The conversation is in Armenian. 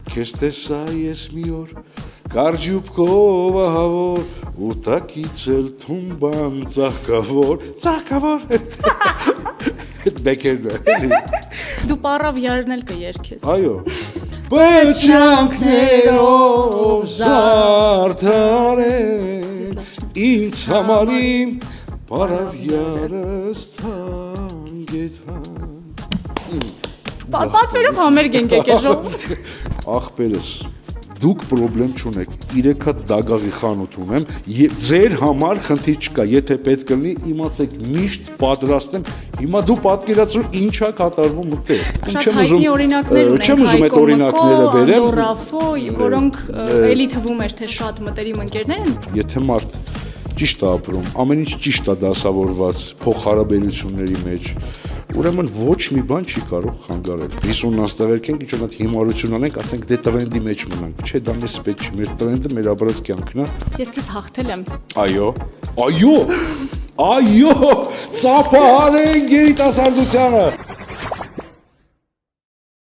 Քեզ տեսա ես մի օր Կարճուբքով ահավոր ու տակից էլ թումբան ծաղկավոր Այդ բեկերն է Դու պարավյարն էլ կերքես Այո Պտճանքներով զարդարել Ինձ համարիմ պարավյարս թանգեթան Պատվերով համերգ ենք եկել ժողովուրդ Ախպերս Դուք պրոբլեմ չունեք, 3 հատ դագաղի խանութ ունեմ, ձեր համար խնդիր չկա, եթե պետք լինի, իմացեք միշտ պատրաստ եմ, հիմա դու պատկերացրու ինչ է կատարվում ուտել։ Շատ հայտնի օրինակներ ունենք, Հայկո Մկո, Անդորրաֆո, որոնք էլի թվում էր, թե շատ մտերիմ ընկերներ են։ Եթե մարդ ճիշտ է ապրում, ամեն ինչ ճիշտ է դասավորված փոխհարաբերությունների մեջ, ուրեմն ոչ մի բան չի կարող խանգարել։ 50 աստղերքենք, ինչ որ հիմարություն անենք, ասենք դե տրենդի մեջ մնանք։ Չէ, դա մեզ պետք չի, մեր տրենդը մեր ապրած կյանքն է։ Ես քեզ հաղթել եմ։ Այո, ծափահարենք երիտասարդությանը։